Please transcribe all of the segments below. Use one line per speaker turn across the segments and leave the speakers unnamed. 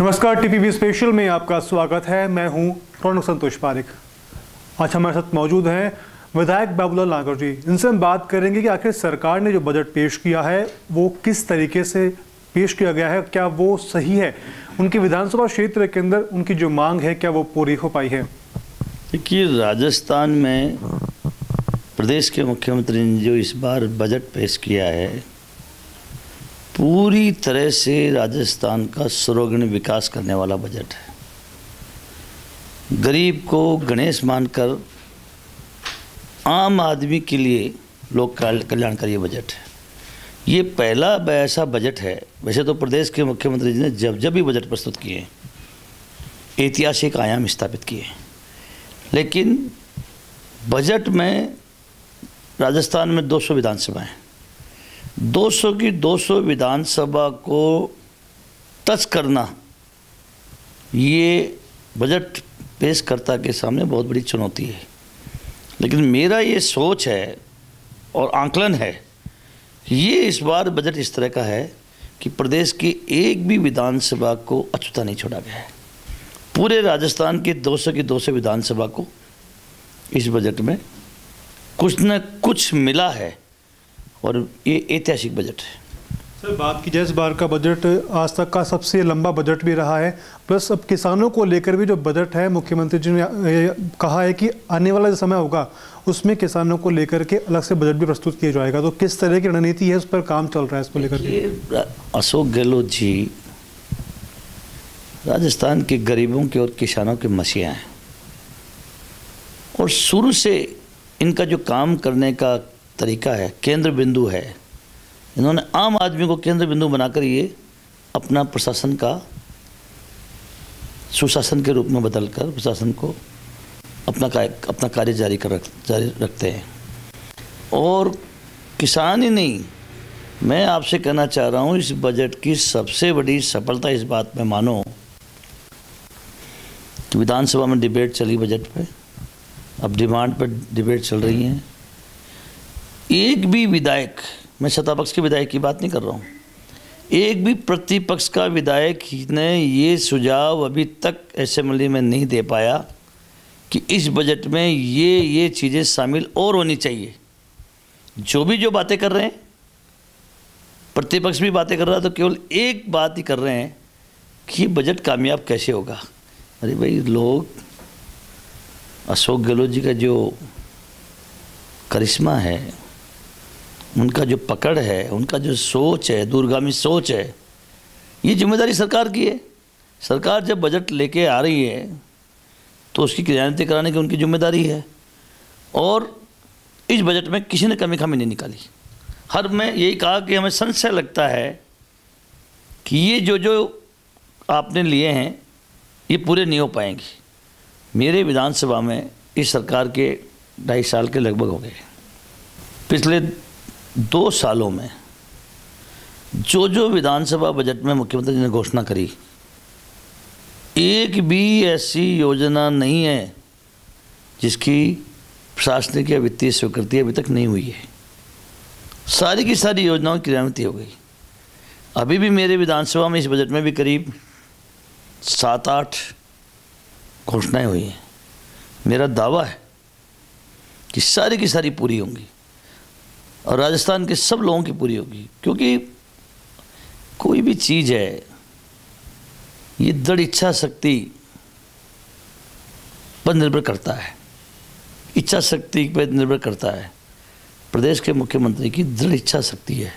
नमस्कार, TPV special में आपका स्वागत है। मैं हूं रौनक संतोष पारिक। आज हमारे साथ मौजूद हैं विधायक बाबूलाल नागर जी। इनसे हम बात करेंगे कि आखिर सरकार ने जो बजट पेश किया है वो किस तरीके से पेश किया गया है, क्या वो सही है, उनकी विधानसभा क्षेत्र के अंदर उनकी जो मांग है क्या वो पूरी हो पाई है।
देखिए, राजस्थान में प्रदेश के मुख्यमंत्री ने जो इस बार बजट पेश किया है, पूरी तरह से राजस्थान का सर्वग्राही विकास करने वाला बजट है। गरीब को गणेश मानकर आम आदमी के लिए लोक कल्याणकारी बजट है। ये पहला ऐसा बजट है। वैसे तो प्रदेश के मुख्यमंत्री जी ने जब भी बजट प्रस्तुत किए ऐतिहासिक आयाम स्थापित किए, लेकिन बजट में राजस्थान में 200 विधानसभाएं, 200 की 200 विधानसभा को टच करना, ये बजट पेशकर्ता के सामने बहुत बड़ी चुनौती है। लेकिन मेरा ये सोच है और आंकलन है, ये इस बार बजट इस तरह का है कि प्रदेश की एक भी विधानसभा को अछूता नहीं छोड़ा गया है। पूरे राजस्थान के 200 की 200 विधानसभा को इस बजट में कुछ न कुछ मिला है और ये ऐतिहासिक बजट है।
सर, बात की जाए इस बार का बजट आज तक का सबसे लंबा बजट भी रहा है, प्लस अब किसानों को लेकर भी जो बजट है, मुख्यमंत्री जी ने कहा है कि आने वाला जो समय होगा उसमें किसानों को लेकर के अलग से बजट भी प्रस्तुत किया जाएगा। तो किस तरह की रणनीति है, उस पर काम चल रहा है इसको लेकर के?
अशोक गहलोत जी राजस्थान के गरीबों के और किसानों के मसीहा हैं और शुरू से इनका जो काम करने का तरीका है, केंद्र बिंदु है। इन्होंने आम आदमी को केंद्र बिंदु बनाकर ये अपना प्रशासन का सुशासन के रूप में बदलकर प्रशासन को अपना कार्य जारी रखते हैं। और किसान ही नहीं, मैं आपसे कहना चाह रहा हूँ, इस बजट की सबसे बड़ी सफलता इस बात में मानो कि विधानसभा में डिबेट चली बजट पे, अब डिमांड पर डिबेट चल रही है। एक भी विधायक, मैं सत्तापक्ष के विधायक की बात नहीं कर रहा हूँ, एक भी प्रतिपक्ष का विधायक ने ये सुझाव अभी तक असेंबली में नहीं दे पाया कि इस बजट में ये चीज़ें शामिल और होनी चाहिए। जो बातें कर रहे हैं, प्रतिपक्ष भी बातें कर रहा है, तो केवल एक बात ही कर रहे हैं कि ये बजट कामयाब कैसे होगा। अरे भाई, लोग अशोक गहलोत जी का जो करिश्मा है, उनका जो पकड़ है, उनका जो सोच है, दूरगामी सोच है, ये जिम्मेदारी सरकार की है। सरकार जब बजट लेके आ रही है तो उसकी क्रियान्वित कराने की उनकी जिम्मेदारी है। और इस बजट में किसी ने कमी खामी नहीं निकाली। हर में यही कहा कि हमें संशय लगता है कि ये जो आपने लिए हैं ये पूरे नहीं हो पाएंगे। मेरे विधानसभा में इस सरकार के 2.5 साल के लगभग हो गए। पिछले 2 सालों में जो विधानसभा बजट में मुख्यमंत्री जी ने घोषणा करी, एक भी ऐसी योजना नहीं है जिसकी प्रशासनिक या वित्तीय स्वीकृति अभी तक नहीं हुई है। सारी की सारी योजनाओं की क्रियान्वित हो गई। अभी भी मेरे विधानसभा में इस बजट में भी करीब 7-8 घोषणाएं हुई हैं। मेरा दावा है कि सारी की सारी पूरी होंगी और राजस्थान के सब लोगों की पूरी होगी, क्योंकि कोई भी चीज़ है, ये दृढ़ इच्छा शक्ति पर निर्भर करता है। इच्छा शक्ति पर निर्भर करता है। प्रदेश के मुख्यमंत्री की दृढ़ इच्छा शक्ति है।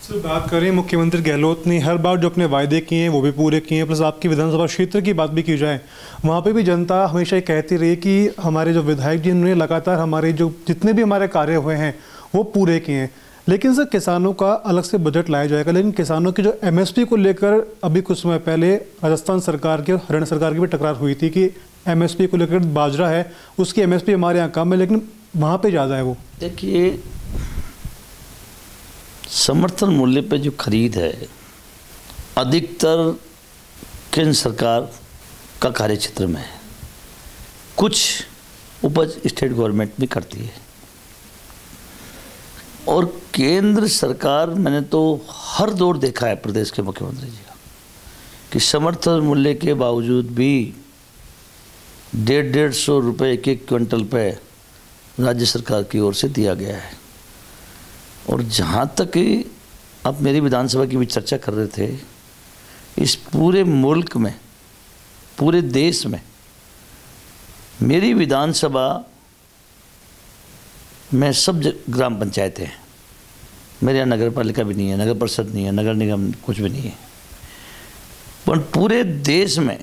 सर, बात करें, मुख्यमंत्री गहलोत ने हर बार जो अपने वायदे किए हैं वो भी पूरे किए हैं, प्लस आपकी विधानसभा क्षेत्र की बात भी की जाए, वहाँ पे भी जनता हमेशा ये कहती रही कि हमारे जो विधायक जी ने लगातार हमारे जो जितने भी हमारे कार्य हुए हैं वो पूरे किए हैं। लेकिन सर, किसानों का अलग से बजट लाया जाएगा, लेकिन किसानों की जो एमएसपी को लेकर अभी कुछ समय पहले राजस्थान सरकार की और हरियाणा सरकार की भी टकरार हुई थी कि एमएसपी को लेकर बाजरा है, उसकी एमएसपी हमारे यहाँ कम है लेकिन वहाँ पे ज़्यादा है। वो
देखिए, समर्थन मूल्य पे जो खरीद है, अधिकतर केंद्र सरकार का कार्यक्षेत्र में है। कुछ उपज स्टेट गवर्नमेंट भी करती है। और केंद्र सरकार, मैंने तो हर दौर देखा है प्रदेश के मुख्यमंत्री जी का, कि समर्थन मूल्य के बावजूद भी 150 रुपये एक एक क्विंटल पे राज्य सरकार की ओर से दिया गया है। और जहाँ तक कि आप मेरी विधानसभा की भी चर्चा कर रहे थे, इस पूरे मुल्क में, पूरे देश में मेरी विधानसभा में सब ग्राम पंचायतें हैं। मेरे यहाँ नगर पालिका भी नहीं है, नगर परिषद नहीं है, नगर निगम कुछ भी नहीं है। पर पूरे देश में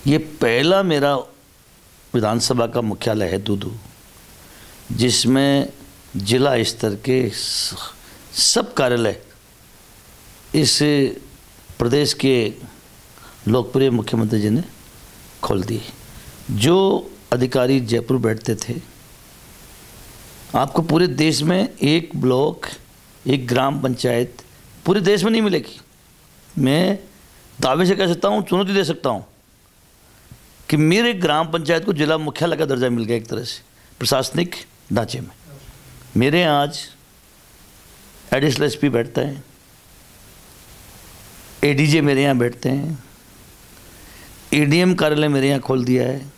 ये पहला मेरा विधानसभा का मुख्यालय है दूदू, जिसमें जिला स्तर के सब कार्यालय इस प्रदेश के लोकप्रिय मुख्यमंत्री जी ने खोल दिए। जो अधिकारी जयपुर बैठते थे, आपको पूरे देश में एक ब्लॉक, एक ग्राम पंचायत पूरे देश में नहीं मिलेगी। मैं दावे से कह सकता हूँ, चुनौती दे सकता हूँ कि मेरे ग्राम पंचायत को जिला मुख्यालय का दर्जा मिल गया एक तरह से प्रशासनिक ढांचे में। मेरे यहाँ आज एडिशनल एसपी बैठता है, एडीजे मेरे यहाँ बैठते हैं, एडीएम कार्यालय मेरे यहाँ खोल दिया है,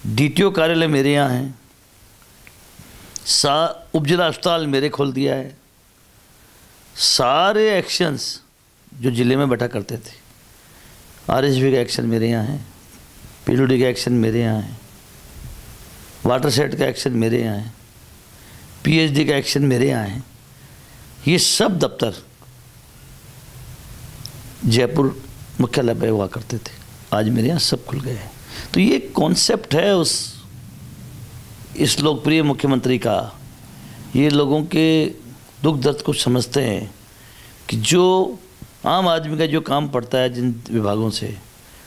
डीटीओ कार्यालय मेरे यहाँ है, उपजिला अस्पताल मेरे खोल दिया है। सारे एक्शंस जो ज़िले में बैठा करते थे, आरएसबी का एक्शन मेरे यहाँ है, पीडब्ल्यूडी का एक्शन मेरे यहाँ है, वाटर सेट का एक्शन मेरे यहाँ है, पीएचडी का एक्शन मेरे यहाँ है। ये सब दफ्तर जयपुर मुख्यालय पे हुआ करते थे, आज मेरे यहाँ सब खुल गए हैं। तो ये कॉन्सेप्ट है इस लोकप्रिय मुख्यमंत्री का। ये लोगों के दुख दर्द को समझते हैं कि जो आम आदमी का जो काम पड़ता है जिन विभागों से,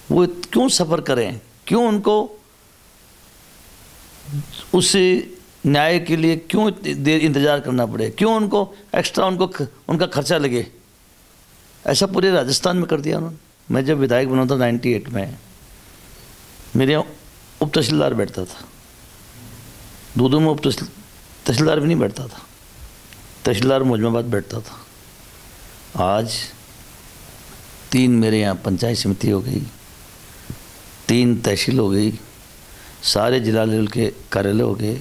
वो क्यों सफ़र करें, क्यों उनको उस न्याय के लिए क्यों देर इंतज़ार करना पड़े, क्यों उनको एक्स्ट्रा उनका खर्चा लगे। ऐसा पूरे राजस्थान में कर दिया उन्होंने। मैं जब विधायक बना था 98 में, मेरे यहाँ उप तहसीलदार बैठता था, दूदू में उप तहसीलदार भी नहीं बैठता था, तहसीलदार मौजमाबाद बैठता था। आज 3 मेरे यहाँ पंचायत समिति हो गई, 3 तहसील हो गई, सारे जिला लेवल के कार्यालय हो गए।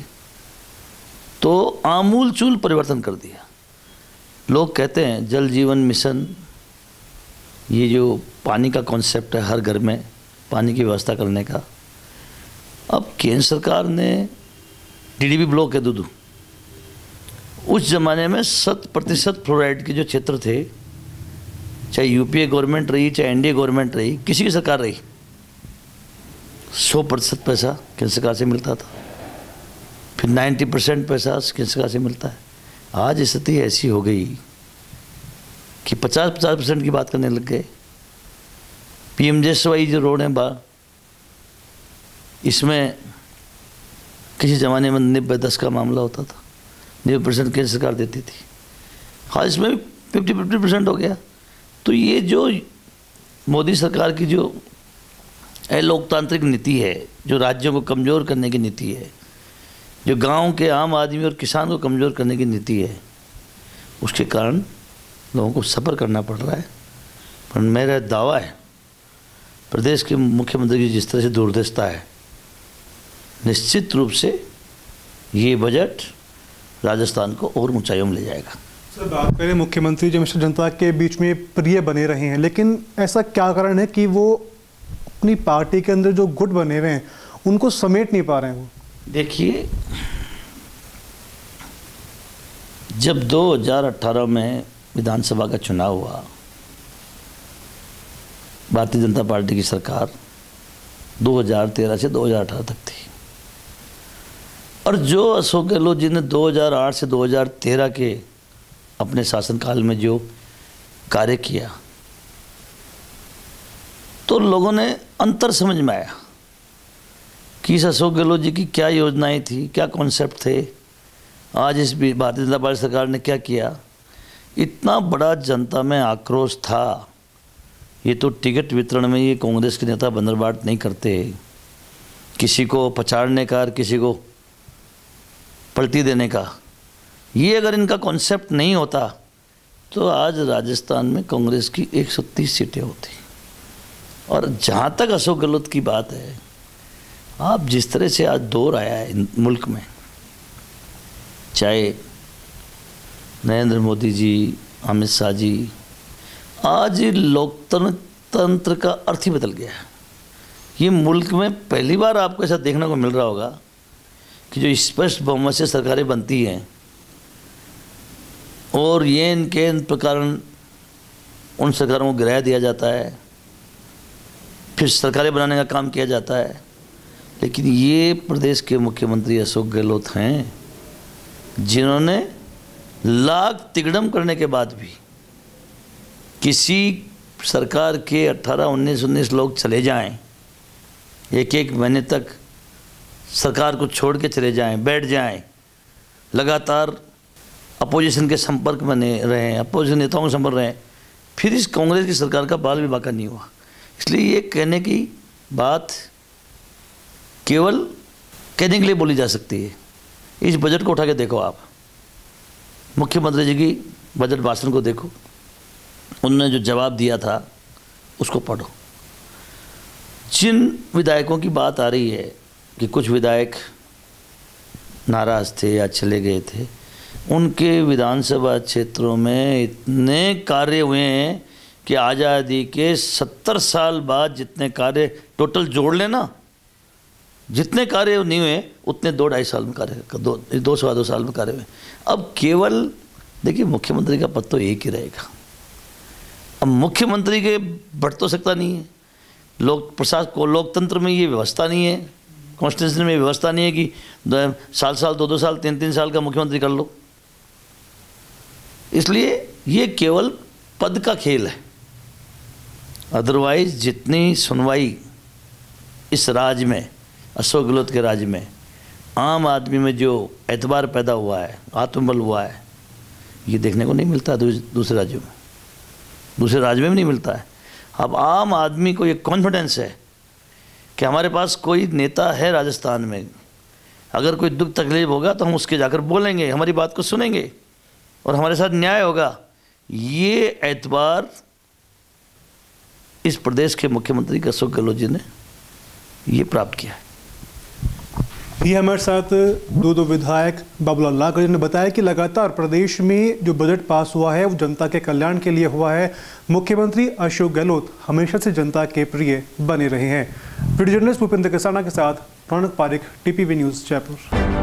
तो आमूल चूल परिवर्तन कर दिया। लोग कहते हैं जल जीवन मिशन, ये जो पानी का कॉन्सेप्ट है, हर घर में पानी की व्यवस्था करने का, अब केंद्र सरकार ने डीडीबी ब्लॉक है दूदू, उस ज़माने में 100% फ्लोराइड के जो क्षेत्र थे, चाहे यूपीए गवर्नमेंट रही, चाहे एनडीए गवर्नमेंट रही, किसी की सरकार रही, 100% पैसा केंद्र सरकार से मिलता था, फिर 90% पैसा केंद्र सरकार से मिलता है। आज स्थिति ऐसी हो गई कि 50% की बात करने लग गए। पीएमजेएसवाई जो रोड है इसमें किसी ज़माने में 90-10 का मामला होता था, 90% केंद्र सरकार देती थी, हाँ इसमें 50% हो गया। तो ये जो मोदी सरकार की जो लोकतांत्रिक नीति है, जो राज्यों को कमज़ोर करने की नीति है, जो गांव के आम आदमी और किसान को कमज़ोर करने की नीति है, उसके कारण लोगों को सफ़र करना पड़ रहा है। पर मेरा दावा है, प्रदेश के मुख्यमंत्री की जिस तरह से दूरदर्शिता है, निश्चित रूप से ये बजट राजस्थान को और ऊंचाइयों में ले जाएगा।
सर, बात करें मुख्यमंत्री जो हमेशा जनता के बीच में प्रिय बने रहे हैं, लेकिन ऐसा क्या कारण है कि वो अपनी पार्टी के अंदर जो गुट बने हुए हैं उनको समेट नहीं पा रहे हैं? वो
देखिए, जब 2018 में विधानसभा का चुनाव हुआ, भारतीय जनता पार्टी की सरकार 2013 से 2018 तक थी, और जो अशोक गहलोत जी ने 2008 से 2013 के अपने शासनकाल में जो कार्य किया, तो लोगों ने अंतर समझ में आया कि इस अशोक गहलोत जी की क्या योजनाएं थी, क्या कॉन्सेप्ट थे, आज इस भारतीय जनता पार्टी सरकार ने क्या किया। इतना बड़ा जनता में आक्रोश था। ये तो टिकट वितरण में ये कांग्रेस के नेता बंदरबाट नहीं करते, किसी को पछाड़ने का और किसी को पलटी देने का। ये अगर इनका कॉन्सेप्ट नहीं होता तो आज राजस्थान में कांग्रेस की 130 सीटें होती। और जहाँ तक अशोक गहलोत की बात है, आप जिस तरह से आज दौर आया है मुल्क में, चाहे नरेंद्र मोदी जी, अमित शाह जी, आज लोकतंत्र का अर्थ ही बदल गया है। ये मुल्क में पहली बार आपको ऐसा देखने को मिल रहा होगा कि जो स्पष्ट बहुमत से सरकारें बनती हैं और ये इनके प्रकार उन सरकारों को गिराया दिया जाता है, फिर सरकारें बनाने का काम किया जाता है। लेकिन ये प्रदेश के मुख्यमंत्री अशोक गहलोत हैं जिन्होंने लाख तिगड़म करने के बाद भी किसी सरकार के 18, 19 लोग चले जाएं, एक महीने तक सरकार को छोड़ के चले जाएं, बैठ जाएं, लगातार अपोजिशन के संपर्क में रहे, अपोजिशन नेताओं के संपर्क रहे, फिर इस कांग्रेस की सरकार का बाल भी बाका नहीं हुआ। इसलिए ये कहने की बात केवल कहने के लिए बोली जा सकती है। इस बजट को उठा के देखो, आप मुख्यमंत्री जी की बजट भाषण को देखो, उन्होंने जो जवाब दिया था उसको पढ़ो। जिन विधायकों की बात आ रही है कि कुछ विधायक नाराज़ थे या चले गए थे, उनके विधानसभा क्षेत्रों में इतने कार्य हुए हैं कि आज़ादी के 70 साल बाद जितने कार्य टोटल जोड़ लेना, जितने कार्य नहीं हुए उतने 2-2.5 साल में कार्य, 2 साल में कार्य हुए। अब केवल देखिए, मुख्यमंत्री का पद तो एक ही रहेगा। अब मुख्यमंत्री के बढ़ तो सकता नहीं है, लोकतंत्र में ये व्यवस्था नहीं है, कॉन्स्टिट्यूशन में व्यवस्था नहीं है कि साल 2-2 साल 3-3 साल का मुख्यमंत्री कर लो। इसलिए ये केवल पद का खेल है। अदरवाइज जितनी सुनवाई इस राज्य में, अशोक गहलोत के राज्य में, आम आदमी में जो एतबार पैदा हुआ है, आत्मबल हुआ है, ये देखने को नहीं मिलता दूसरे राज्यों में, दूसरे राज्य में भी नहीं मिलता है। अब आम आदमी को ये कॉन्फिडेंस है कि हमारे पास कोई नेता है राजस्थान में, अगर कोई दुख तकलीफ होगा तो हम उसके जाकर बोलेंगे, हमारी बात को सुनेंगे और हमारे साथ न्याय होगा। ये एतबार इस प्रदेश के मुख्यमंत्री अशोक गहलोत जी ने ये प्राप्त किया है।
ये हमारे साथ दो विधायक बाबूलाल लाकर ने बताया कि लगातार प्रदेश में जो बजट पास हुआ है वो जनता के कल्याण के लिए हुआ है। मुख्यमंत्री अशोक गहलोत हमेशा से जनता के प्रिय बने रहे हैं। वीडियो जर्नलिस्ट भूपेंद्र कसाना के साथ प्रणत पारिक, टीपीवी न्यूज़ जयपुर।